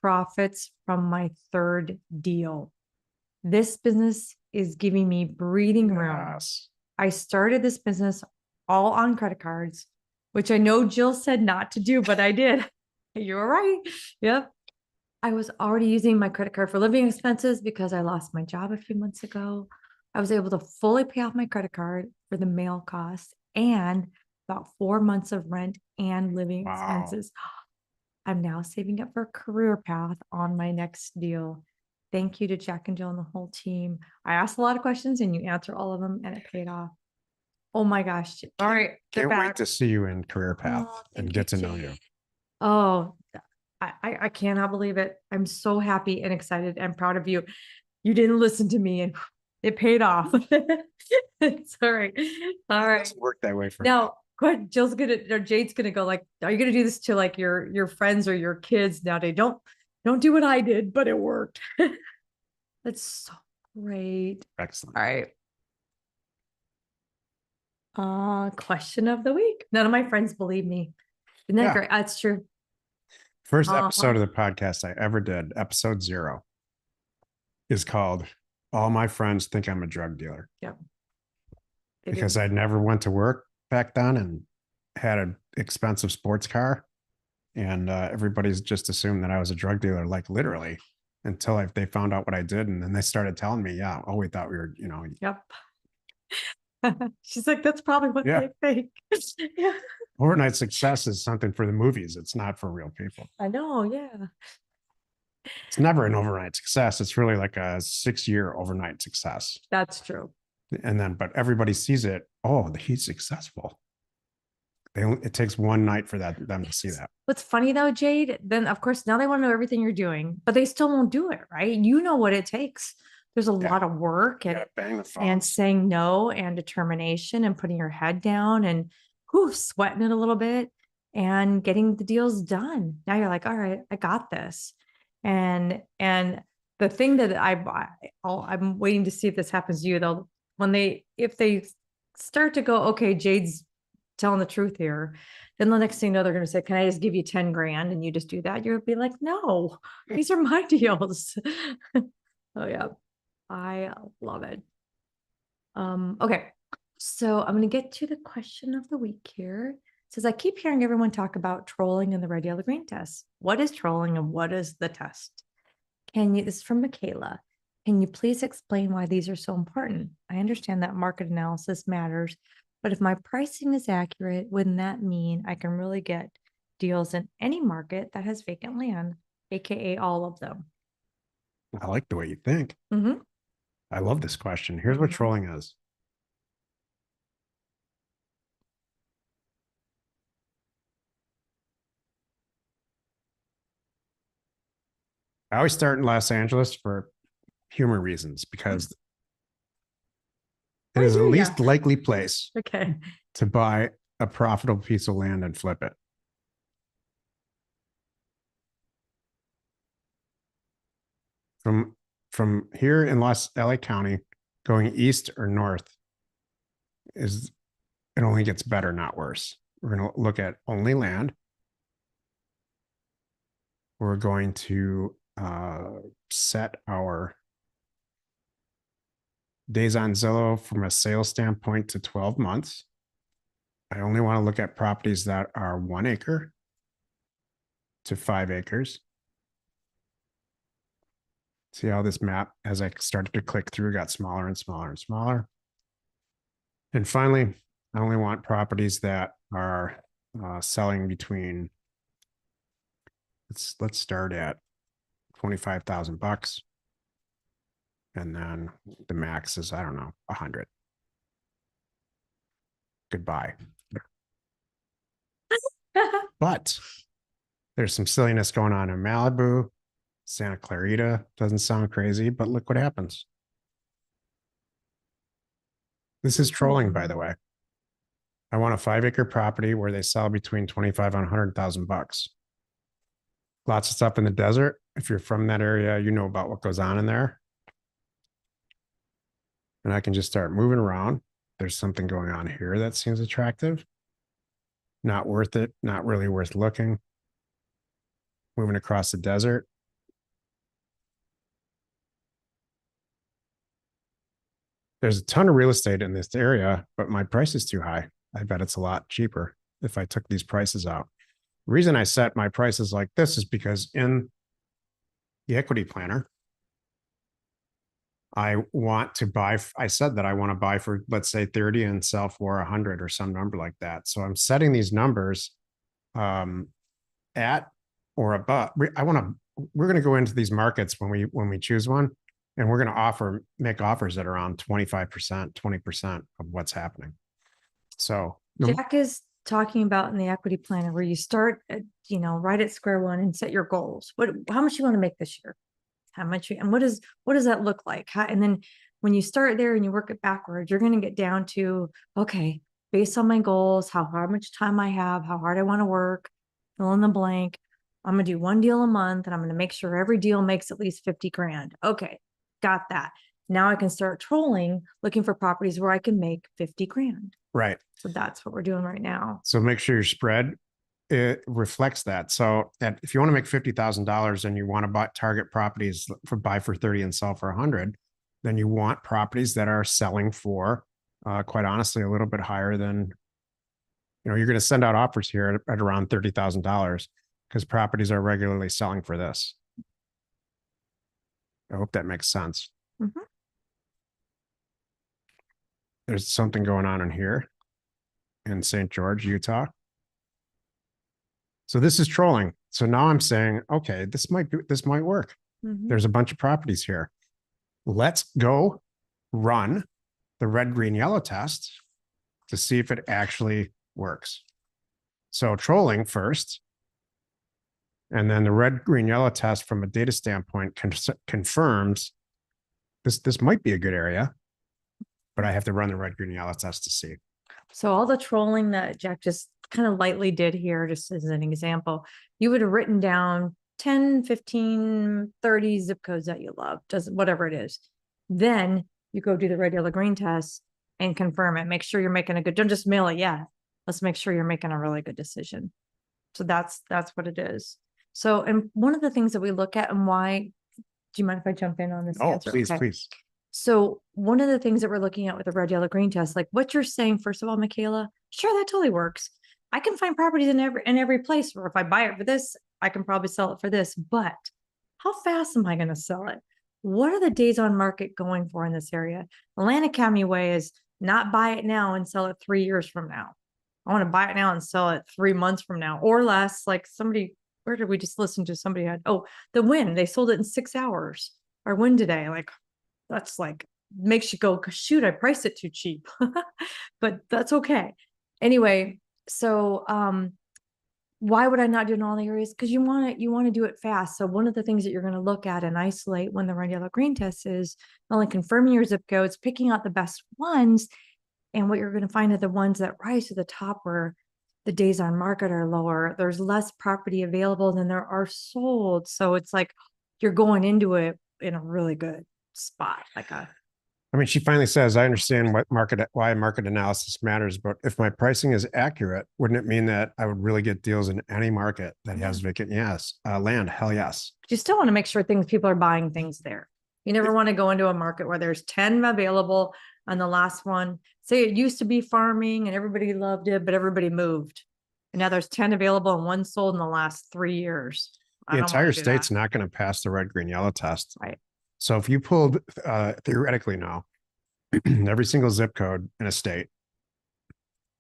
profits from my third deal. This business is giving me breathing room. Yes. I started this business all on credit cards, which I know Jill said not to do, but I did. You were right. Yep. I was already using my credit card for living expenses because I lost my job a few months ago. I was able to fully pay off my credit card for the mail costs and about 4 months of rent and living expenses. I'm now saving up for a career path on my next deal. Thank you to Jack and Jill and the whole team. I asked a lot of questions and you answer all of them and it paid off. Oh my gosh. All right. Can't wait to see you in career path and get to know you. Oh, I cannot believe it. I'm so happy and excited and proud of you. You didn't listen to me and it paid off. It's all right. All right. It doesn't work that way for now. Good. Jill's gonna or Jade's gonna go like, are you gonna do this to like your friends or your kids nowadays? Don't do what I did, but it worked. That's so great. Excellent. All right. Question of the week. None of my friends believe me. Isn't that great? That's true. First episode of the podcast I ever did, episode 0, is called All My Friends Think I'm a Drug Dealer. Yep. Because I never went to work back then and had an expensive sports car. And everybody's just assumed that I was a drug dealer, like literally, until they found out what I did. And then they started telling me, yeah, oh, we thought we were, Yep. She's like, that's probably what they think. Yeah. Overnight success is something for the movies. It's not for real people. I know. Yeah. It's never an overnight success. It's really like a 6-year overnight success. That's true. And then, but everybody sees it. Oh, he's successful. It takes one night for them to see that. What's funny though, Jade, then of course, now they want to know everything you're doing, but they still won't do it, right? You know what it takes. There's a lot of work and saying no and determination and putting your head down and sweating it a little bit and getting the deals done. Now you're like, all right, I got this. And the thing that I'm waiting to see if this happens to you though, if they start to go, okay, Jade's telling the truth here, then the next thing you know, they're going to say, can I just give you 10 grand? And you just do that. You'll be like, no, these are my deals. Oh yeah. I love it. Okay. So I'm going to get to the question of the week here. It says, I keep hearing everyone talk about trolling and the red, yellow, green test. What is trolling and what is the test? This is from Michaela. Can you please explain why these are so important? I understand that market analysis matters, but if my pricing is accurate, wouldn't that mean I can really get deals in any market that has vacant land, AKA all of them? I like the way you think. Mm-hmm. I love this question. Here's what trolling is. I always start in Los Angeles for humor reasons because it is the least likely place to buy a profitable piece of land and flip it. From here in LA County, going east or north it only gets better, not worse. We're going to look at only land. We're going to set our days on Zillow from a sales standpoint to 12 months. I only want to look at properties that are 1 acre to 5 acres. See how this map, as I started to click through, got smaller and smaller and smaller. And finally, I only want properties that are selling between, let's start at $25,000. And then the max is, I don't know, 100. Goodbye. But there's some silliness going on in Malibu. Santa Clarita doesn't sound crazy, but look what happens. This is trolling, by the way. I want a 5-acre property where they sell between 25 and 100,000 bucks. Lots of stuff in the desert. If you're from that area, you know about what goes on in there. And I can just start moving around. There's something going on here that seems attractive. Not worth it. Not really worth looking. Moving across the desert. there's a ton of real estate in this area, but my price is too high. I bet it's a lot cheaper if I took these prices out. The reason I set my prices like this is because in the equity planner, I want to buy, I said that I want to buy for, let's say 30 and sell for 100 or some number like that. So I'm setting these numbers at or above. We're going to go into these markets when we choose one, and we're going to make offers at around 25%, 20% of what's happening. So Jack is talking about in the equity planner where you start at, right at square one and set your goals. How much you want to make this year? How much, and what does that look like? And then when you start there and you work it backwards, you're going to get down to, okay, based on my goals, how much time I have, how hard I want to work, fill in the blank. I'm going to do one deal a month and I'm going to make sure every deal makes at least 50 grand. Okay, got that. Now I can start trolling, looking for properties where I can make 50 grand. Right. So that's what we're doing right now. So make sure your spread, it reflects that. So if you want to make $50,000 and you want to target properties buy for 30 and sell for 100, then you want properties that are selling for, quite honestly, a little bit higher than, you're going to send out offers here at around $30,000 because properties are regularly selling for this. I hope that makes sense. Mm-hmm. There's something going on in here in St. George, Utah. So this is trolling. So now I'm saying, okay, this might work. Mm-hmm. There's a bunch of properties here. Let's go run the red, green, yellow test to see if it actually works. So trolling first, and then the red, green, yellow test from a data standpoint confirms this might be a good area, but I have to run the red, green, yellow test to see. So all the trolling that Jack just kind of lightly did here, just as an example, you would have written down 10, 15, 30 zip codes that you love, whatever it is. Then you go do the red, yellow, green test and confirm it. Make sure you're making don't just mail it. Yeah. Let's make sure you're making a really good decision. So that's what it is. So, and one of the things that we look at and why, do you mind if I jump in on this? Oh, answer? Please, okay. Please. So one of the things that we're looking at with the red, yellow, green test, like what you're saying, first of all, Michaela, sure, that totally works. I can find properties in every place where if I buy it for this, I can probably sell it for this, but how fast am I going to sell it? What are the days on market going for in this area? Atlantic County way is not buy it now and sell it 3 years from now. I want to buy it now and sell it 3 months from now or less. Like where did we just listen to somebody the Win, they sold it in 6 hours. Our Win today, like that's like makes you go, shoot, I priced it too cheap, but that's okay. Anyway, so why would I not do it in all the areas? Because you want to do it fast. So one of the things that you're going to look at and isolate when the red, yellow, green test is not only confirming your zip codes, picking out the best ones, and what you're going to find are the ones that rise to the top where the days on market are lower. There's less property available than there are sold. So it's like you're going into it in a really good spot. She finally says, I understand why market analysis matters, but if my pricing is accurate, wouldn't it mean that I would really get deals in any market that has vacant land? Hell yes. You still want to make sure people are buying things there. You never want to go into a market where there's 10 available on the last one. Say it used to be farming and everybody loved it, but everybody moved. And now there's 10 available and one sold in the last 3 years. The entire state's not going to pass the red, green, yellow test. Right. So if you pulled theoretically now every single zip code in a state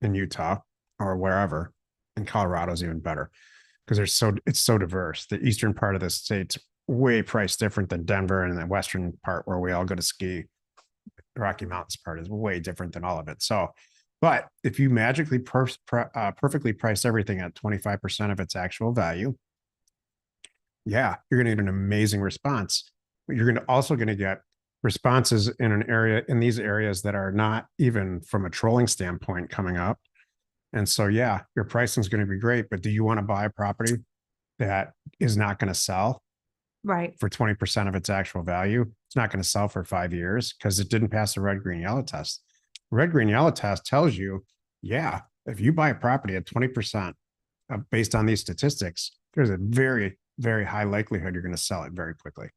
in Utah or wherever, in Colorado is even better because it's so diverse. The eastern part of the state's way priced different than Denver, and the western part where we all go to ski, the Rocky Mountains part is way different than all of it. So, but if you magically perfectly price everything at 25% of its actual value, yeah, you're going to get an amazing response. But you're also going to get responses in these areas that are not even from a trolling standpoint coming up. And so, yeah, your pricing is going to be great, but do you want to buy a property that is not going to sell right for 20% of its actual value? It's not going to sell for 5 years because it didn't pass the red, green, yellow test. Red, green, yellow test tells you, yeah, if you buy a property at 20% based on these statistics, there's a very, very high likelihood you're going to sell it very quickly.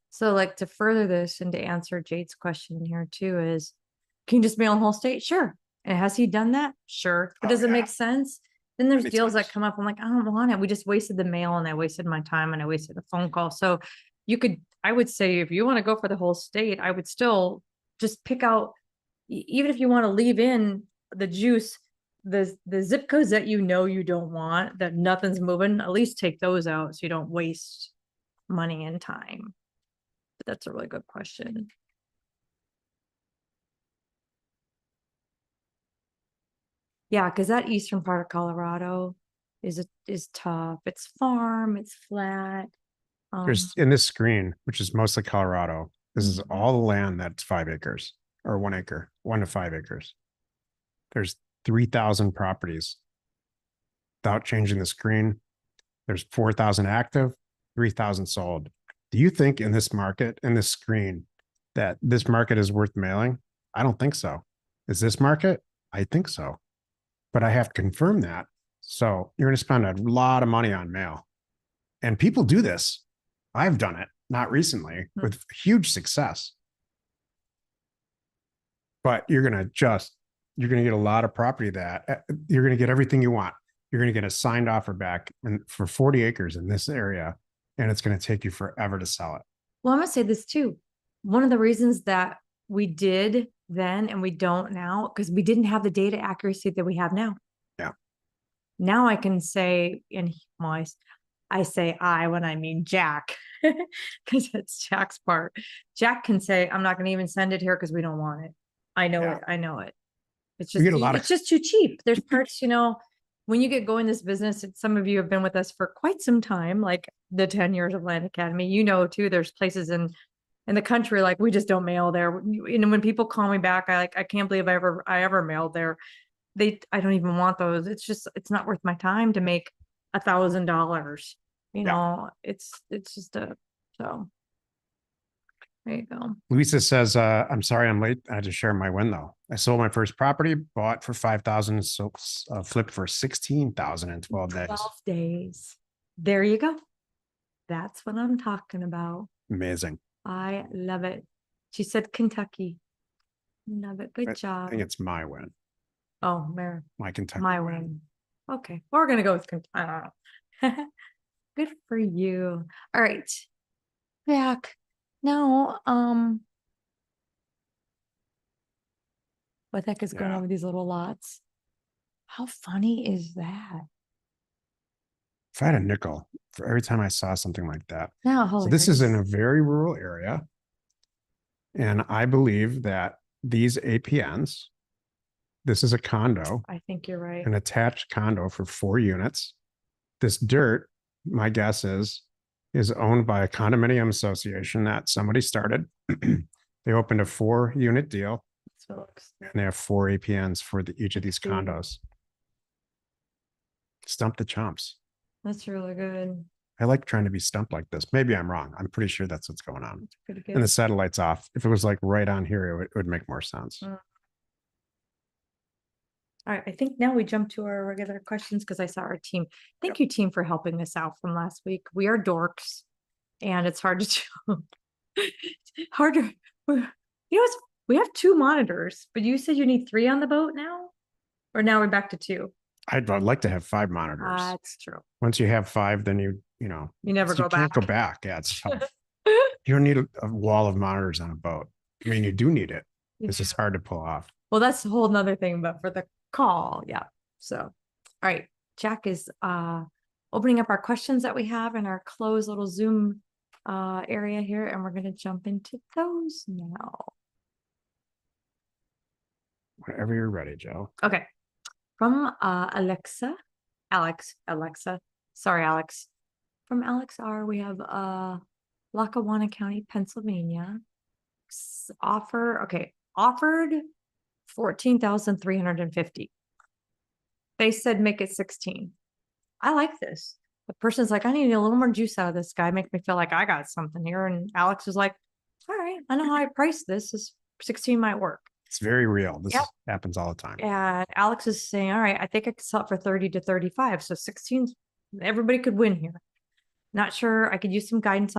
So like to further this and to answer Jade's question here too is, can you just mail the whole state? Sure. And has he done that? Sure. But does it make sense? Then there's deals that come up. I'm like, I don't want it. We just wasted the mail and I wasted my time and I wasted a phone call. So I would say if you want to go for the whole state, I would still just pick out, even if you want to leave in the juice, the zip codes that you don't want, that nothing's moving, at least take those out so you don't waste money and time. But that's a really good question. Yeah, because that eastern part of Colorado is tough. It's farm, it's flat. There's in this screen, which is mostly Colorado, this is all the land that's 5 acres or 1 acre, 1 to 5 acres. There's 3,000 properties. Without changing the screen, there's 4,000 active, 3,000 sold. Do you think in this market, in this screen, that this market is worth mailing? I don't think so. Is this market? I think so. But I have to confirm that. So you're going to spend a lot of money on mail. And people do this. I've done it, not recently, with huge success. But you're going to get a lot of property that you're going to get everything you want. You're going to get a signed offer back for 40 acres in this area, and it's going to take you forever to sell it. Well, I'm going to say this too. One of the reasons that we did then and we don't now, because we didn't have the data accuracy that we have now. Yeah. Now I can say, and I say when I mean Jack, because it's Jack's part. Jack can say, I'm not going to even send it here because we don't want it. I know it. I know it. It's just too cheap. There's parts, when you get going this business, some of you have been with us for quite some time, like the 10 years of Land Academy, too, there's places in the country, like we just don't mail there. And when people call me back, I can't believe I ever mailed there. I don't even want those. It's not worth my time to make $1,000. It's just so there you go. Lisa says, I'm sorry I'm late. I had to share my win though. I sold my first property, bought for 5,000, so flipped for 16,000 in 12 days. 12 days. There you go. That's what I'm talking about. Amazing. I love it. She said Kentucky. Love it. Good job. I think it's my win. Oh, Mary. My Kentucky. My win. Okay. We're going to go with Kentucky. I don't know. Good for you. All right. Back. Now, what the heck is going on with these little lots? How funny is that? If I had a nickel for every time I saw something like that. Now, so this is in a very rural area. And I believe that these APNs, this is a condo. I think you're right. An attached condo for 4 units. This dirt, my guess is owned by a condominium association that somebody started. They opened a 4-unit deal. And they have 4 APNs for each of these condos. Stump the chumps. That's really good. I like trying to be stumped like this. Maybe I'm wrong. I'm pretty sure that's what's going on. And the satellite's off. If it was like right on here, it would make more sense. All right. I think now we jump to our regular questions because I saw our team. Thank you, team, for helping us out from last week. We are dorks and it's hard to do. Harder. We have 2 monitors, but you said you need 3 on the boat now? Or now we're back to 2? I'd like to have 5 monitors. That's true. Once you have 5, then you never go back. You can't go back. Yeah, it's tough. You don't need a wall of monitors on a boat. I mean, you do need it. It's just hard to pull off. Well, that's a whole nother thing, but for the call, yeah. So, all right. Jack is opening up our questions that we have in our closed little Zoom area here, and we're going to jump into those now. Whenever you're ready, Joe. Okay. From Alexa. Sorry, Alex. From Alex R, we have Lackawanna County, Pennsylvania. Offered 14,350. They said make it 16. I like this. The person's like, I need a little more juice out of this guy. Make me feel like I got something here. And Alex was like, all right, I know how I priced this. 16 might work. It's very real. This happens all the time. Yeah. Alex is saying, all right, I think I could sell it for 30 to 35. So 16, everybody could win here. Not sure. I could use some guidance